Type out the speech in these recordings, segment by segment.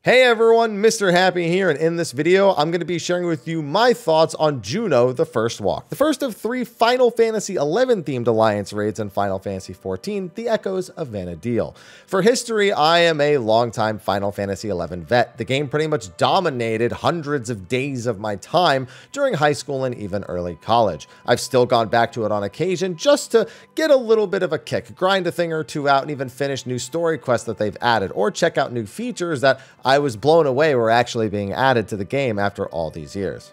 Hey everyone, Mr. Happy here, and in this video, I'm going to be sharing with you my thoughts on Juno the First Walk, the first of 3 Final Fantasy XI themed alliance raids in Final Fantasy XIV, the Echoes of Vana'diel. For history, I am a longtime Final Fantasy XI vet. The game pretty much dominated hundreds of days of my time during high school and even early college. I've still gone back to it on occasion just to get a little bit of a kick, grind a thing or two out, and even finish new story quests that they've added, or check out new features that I was blown away were actually being added to the game after all these years.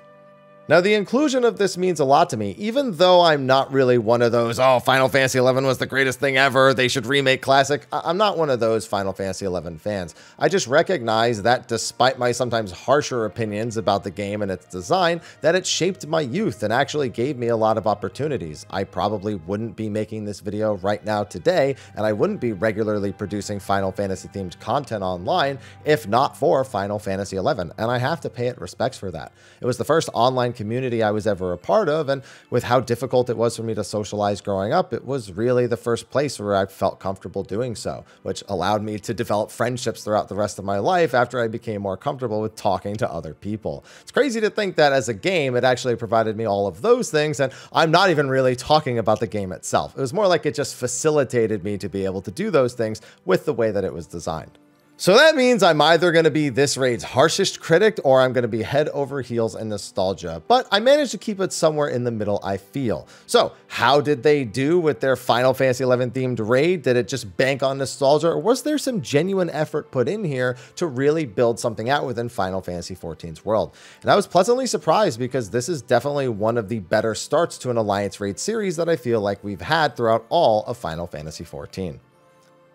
Now, the inclusion of this means a lot to me, even though I'm not really one of those, oh, Final Fantasy XI was the greatest thing ever, they should remake classic. I'm not one of those Final Fantasy XI fans. I just recognize that despite my sometimes harsher opinions about the game and its design, that it shaped my youth and actually gave me a lot of opportunities. I probably wouldn't be making this video right now today, and I wouldn't be regularly producing Final Fantasy themed content online if not for Final Fantasy XI, and I have to pay it respects for that. It was the first online community I was ever a part of, and with how difficult it was for me to socialize growing up, it was really the first place where I felt comfortable doing so, which allowed me to develop friendships throughout the rest of my life after I became more comfortable with talking to other people. It's crazy to think that as a game, it actually provided me all of those things, and I'm not even really talking about the game itself. It was more like it just facilitated me to be able to do those things with the way that it was designed. So that means I'm either going to be this raid's harshest critic or I'm going to be head over heels in nostalgia, but I managed to keep it somewhere in the middle, I feel. So how did they do with their Final Fantasy XI themed raid? Did it just bank on nostalgia, or was there some genuine effort put in here to really build something out within Final Fantasy XIV's world? And I was pleasantly surprised, because this is definitely one of the better starts to an alliance raid series that I feel like we've had throughout all of Final Fantasy XIV.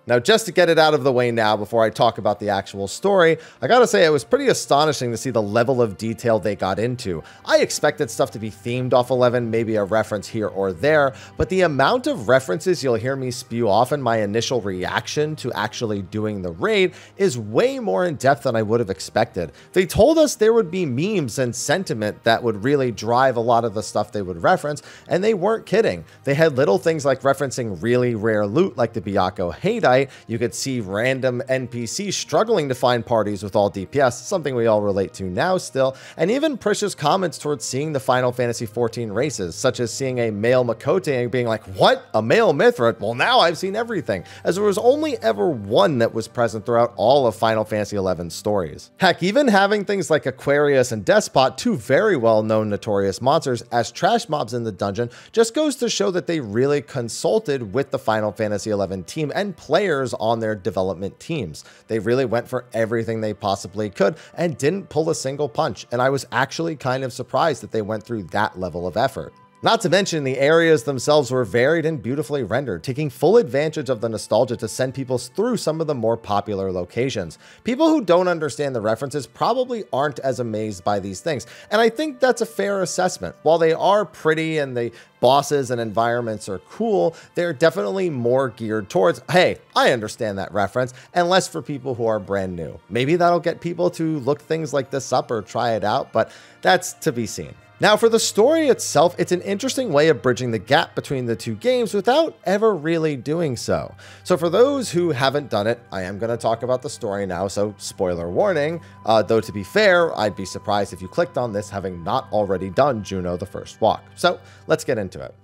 Now, just to get it out of the way now before I talk about the actual story, I gotta say it was pretty astonishing to see the level of detail they got into. I expected stuff to be themed off 11, maybe a reference here or there, but the amount of references you'll hear me spew off in my initial reaction to actually doing the raid is way more in depth than I would have expected. They told us there would be memes and sentiment that would really drive a lot of the stuff they would reference, and they weren't kidding. They had little things like referencing really rare loot like the Byakko Haydite. You could see random NPCs struggling to find parties with all DPS, something we all relate to now still, and even Prisha's comments towards seeing the Final Fantasy XIV races, such as seeing a male Makote and being like, what? A male Mithra? Well, now I've seen everything, as there was only ever one that was present throughout all of Final Fantasy XI's stories. Heck, even having things like Aquarius and Despot, 2 very well-known notorious monsters, as trash mobs in the dungeon, just goes to show that they really consulted with the Final Fantasy XI team and players on their development teams. They really went for everything they possibly could and didn't pull a single punch, and I was actually kind of surprised that they went through that level of effort. Not to mention, the areas themselves were varied and beautifully rendered, taking full advantage of the nostalgia to send people through some of the more popular locations. People who don't understand the references probably aren't as amazed by these things, and I think that's a fair assessment. While they are pretty and the bosses and environments are cool, they're definitely more geared towards, hey, I understand that reference, and less for people who are brand new. Maybe that'll get people to look things like this up or try it out, but that's to be seen. Now, for the story itself, it's an interesting way of bridging the gap between the 2 games without ever really doing so. So for those who haven't done it, I am going to talk about the story now, so spoiler warning, though to be fair, I'd be surprised if you clicked on this having not already done Juno the First Walk. So let's get into it.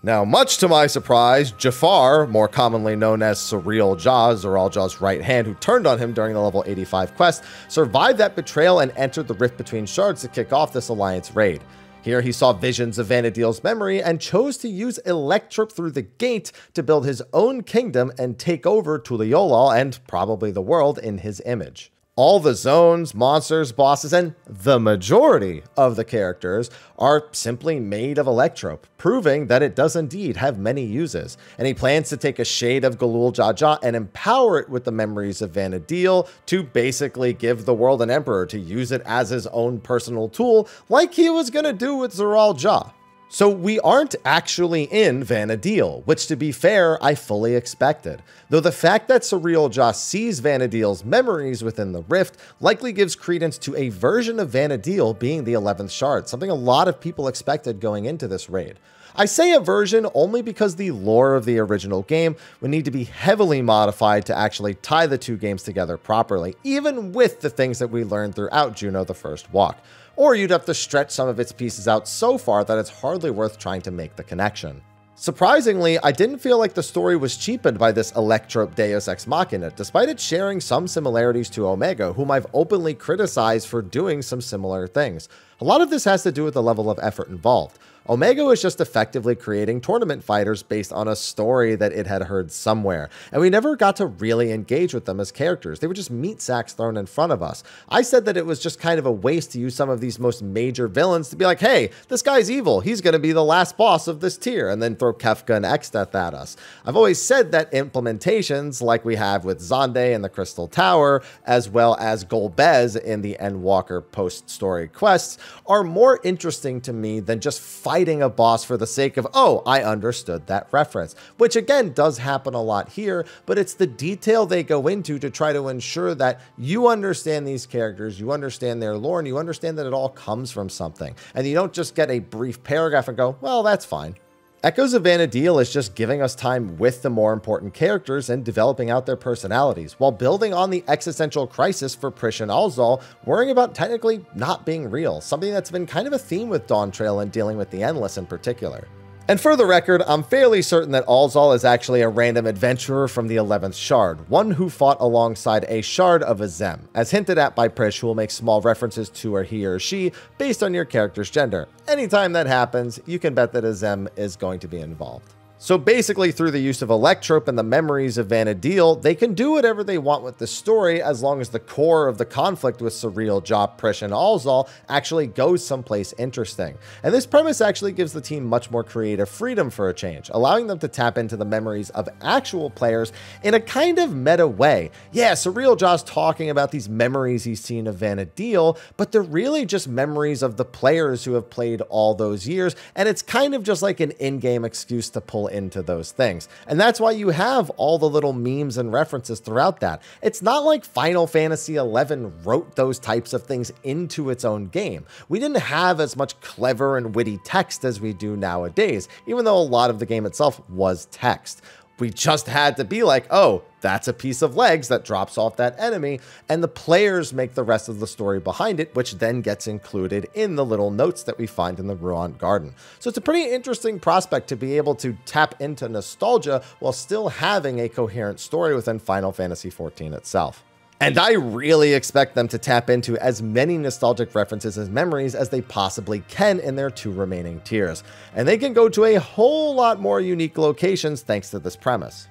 Now, much to my surprise, Jafar, more commonly known as Surreal Jaws, Zoral Jaw's right hand, who turned on him during the level 85 quest, survived that betrayal and entered the rift between Shards to kick off this alliance raid. Here he saw visions of Vana'diel's memory and chose to use Electrop through the gate to build his own kingdom and take over Tuliyollal and probably the world in his image. All the zones, monsters, bosses, and the majority of the characters are simply made of Electrop, proving that it does indeed have many uses. And he plans to take a shade of Galul Jaja and empower it with the memories of Vana'diel to basically give the world an emperor to use it as his own personal tool, like he was going to do with Zoral Jaw. So we aren't actually in Vana'diel, which to be fair, I fully expected. Though the fact that Surreal Jaw sees Vana'diel's memories within the rift likely gives credence to a version of Vana'diel being the 11th shard, something a lot of people expected going into this raid. I say a version only because the lore of the original game would need to be heavily modified to actually tie the two games together properly, even with the things that we learned throughout Juno the First Walk. Or you'd have to stretch some of its pieces out so far that it's hardly worth trying to make the connection. Surprisingly, I didn't feel like the story was cheapened by this Electrope Deus Ex Machina, despite it sharing some similarities to Omega, whom I've openly criticized for doing some similar things. A lot of this has to do with the level of effort involved. Omega was just effectively creating tournament fighters based on a story that it had heard somewhere, and we never got to really engage with them as characters. They were just meat sacks thrown in front of us. I said that it was just kind of a waste to use some of these most major villains to be like, hey, this guy's evil, he's going to be the last boss of this tier, and then throw Kefka and Exdeath at us. I've always said that implementations, like we have with Xande and the Crystal Tower, as well as Golbez in the Endwalker post-story quests, are more interesting to me than just fighting a boss for the sake of, oh, I understood that reference, which again does happen a lot here, but it's the detail they go into to try to ensure that you understand these characters, you understand their lore, and you understand that it all comes from something, and you don't just get a brief paragraph and go, well, that's fine. Echoes of Vana'diel is just giving us time with the more important characters and developing out their personalities, while building on the existential crisis for Prish and Alzal, worrying about technically not being real, something that's been kind of a theme with Dawntrail and dealing with the Endless in particular. And for the record, I'm fairly certain that Alzal is actually a random adventurer from the 11th shard, one who fought alongside a shard of Azem, as hinted at by Prish, who will make small references to he or she based on your character's gender. Anytime that happens, you can bet that Azem is going to be involved. So basically, through the use of Electrope and the memories of Vana'diel, they can do whatever they want with the story as long as the core of the conflict with Surreal Jaw, Prish, and Alzal actually goes someplace interesting. And this premise actually gives the team much more creative freedom for a change, allowing them to tap into the memories of actual players in a kind of meta way. Yeah, Surreal Jaw's talking about these memories he's seen of Vana'diel, but they're really just memories of the players who have played all those years, and it's kind of just like an in-game excuse to pull into those things. And that's why you have all the little memes and references throughout that. It's not like Final Fantasy XI wrote those types of things into its own game. We didn't have as much clever and witty text as we do nowadays, even though a lot of the game itself was text. We just had to be like, oh, that's a piece of legs that drops off that enemy, and the players make the rest of the story behind it, which then gets included in the little notes that we find in the Ruant Garden. So it's a pretty interesting prospect to be able to tap into nostalgia while still having a coherent story within Final Fantasy XIV itself. And I really expect them to tap into as many nostalgic references and memories as they possibly can in their two remaining tiers. And they can go to a whole lot more unique locations thanks to this premise.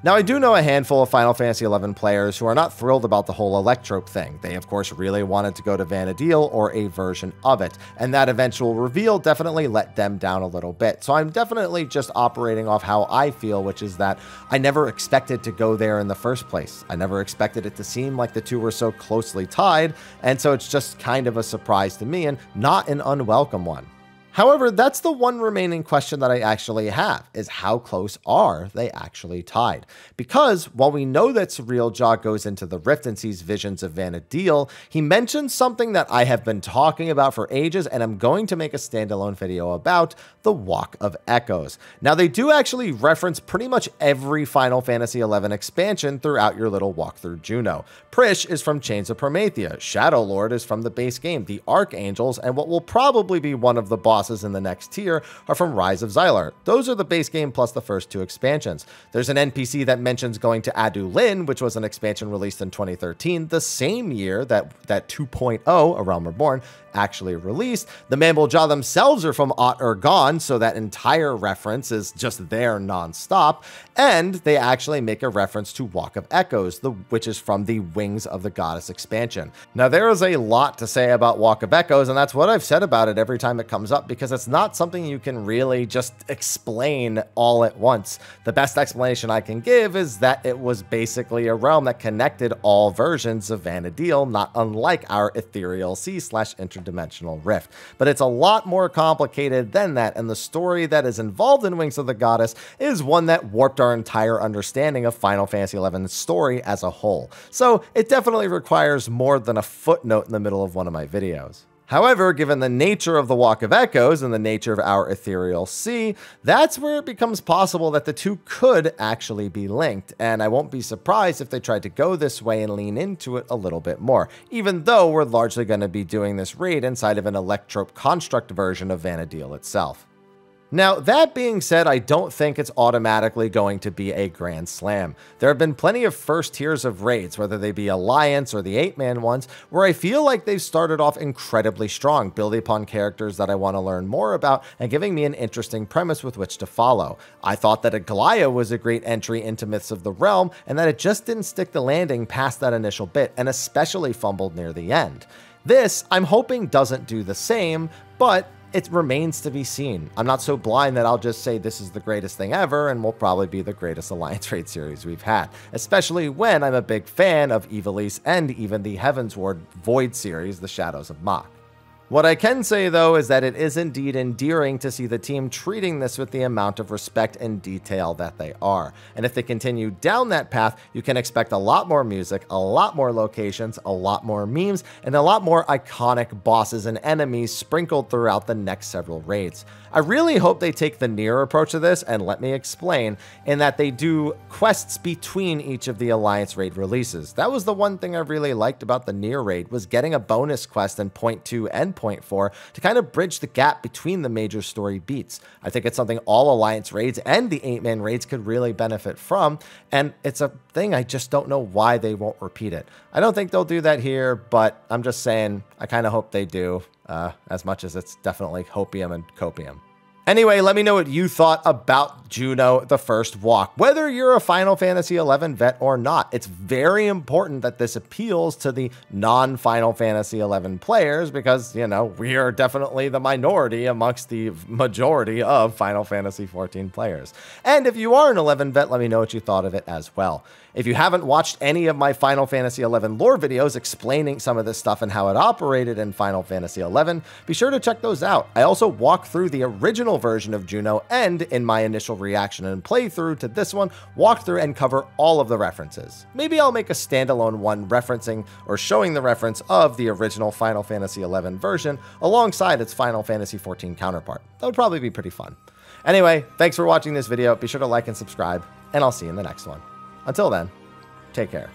Now, I do know a handful of Final Fantasy XI players who are not thrilled about the whole Electrope thing. They, of course, really wanted to go to Vana'diel or a version of it, and that eventual reveal definitely let them down a little bit. So I'm definitely just operating off how I feel, which is that I never expected to go there in the first place. I never expected it to seem like the two were so closely tied, and so it's just kind of a surprise to me and not an unwelcome one. However, that's the one remaining question that I actually have, is how close are they actually tied? Because while we know that Surreal Jaw goes into the Rift and sees visions of Vana'diel, he mentions something that I have been talking about for ages and I'm going to make a standalone video about, the Walk of Echoes. Now, they do actually reference pretty much every Final Fantasy XI expansion throughout your little walk through Juno. Prish is from Chains of Promethea, Shadow Lord is from the base game, the Archangels, and what will probably be one of the bosses in the next tier are from Rise of Xylar. Those are the base game plus the first two expansions. There's an NPC that mentions going to Adu Lin, which was an expansion released in 2013, the same year that 2.0, A Realm Reborn, actually released. The Mammal Jaw themselves are from Aht Urgan, so that entire reference is just there non-stop, and they actually make a reference to Walk of Echoes, which is from the Wings of the Goddess expansion. Now, there is a lot to say about Walk of Echoes, and that's what I've said about it every time it comes up, because it's not something you can really just explain all at once. The best explanation I can give is that it was basically a realm that connected all versions of Vana'diel, not unlike our Ethereal Sea / Introduction 5-dimensional rift. But it's a lot more complicated than that, and the story that is involved in Wings of the Goddess is one that warped our entire understanding of Final Fantasy XI's story as a whole. So it definitely requires more than a footnote in the middle of one of my videos. However, given the nature of the Walk of Echoes and the nature of our Ethereal Sea, that's where it becomes possible that the two could actually be linked, and I won't be surprised if they tried to go this way and lean into it a little bit more, even though we're largely going to be doing this raid inside of an Electrope construct version of Vana'diel itself. Now, that being said, I don't think it's automatically going to be a grand slam. There have been plenty of first tiers of raids, whether they be Alliance or the 8-man ones, where I feel like they've started off incredibly strong, building upon characters that I want to learn more about and giving me an interesting premise with which to follow. I thought that Echoe was a great entry into Myths of the Realm, and that it just didn't stick the landing past that initial bit, and especially fumbled near the end. This, I'm hoping, doesn't do the same, but it remains to be seen. I'm not so blind that I'll just say this is the greatest thing ever and will probably be the greatest Alliance raid series we've had, especially when I'm a big fan of Ivalice and even the Heavensward Void series, The Shadows of Mach. What I can say, though, is that it is indeed endearing to see the team treating this with the amount of respect and detail that they are. And if they continue down that path, you can expect a lot more music, a lot more locations, a lot more memes, and a lot more iconic bosses and enemies sprinkled throughout the next several raids. I really hope they take the Nier approach to this, and let me explain, in that they do quests between each of the Alliance raid releases. That was the one thing I really liked about the Nier raid, was getting a bonus quest in Point 2 and Point 4 to kind of bridge the gap between the major story beats. I think it's something all Alliance raids and the 8-man raids could really benefit from, and it's a thing I just don't know why they won't repeat it. I don't think they'll do that here, but I'm just saying I kind of hope they do, as much as it's definitely hopium and copium. Anyway, let me know what you thought about Juno the First Walk. Whether you're a Final Fantasy XI vet or not, it's very important that this appeals to the non-Final Fantasy XI players because, you know, we are definitely the minority amongst the majority of Final Fantasy XIV players. And if you are an 11 vet, let me know what you thought of it as well. If you haven't watched any of my Final Fantasy XI lore videos explaining some of this stuff and how it operated in Final Fantasy XI, be sure to check those out. I also walk through the original version of Juno, and in my initial reaction and playthrough to this one, walk through and cover all of the references. Maybe I'll make a standalone one referencing or showing the reference of the original Final Fantasy XI version alongside its Final Fantasy XIV counterpart. That would probably be pretty fun. Anyway, thanks for watching this video. Be sure to like and subscribe, and I'll see you in the next one. Until then, take care.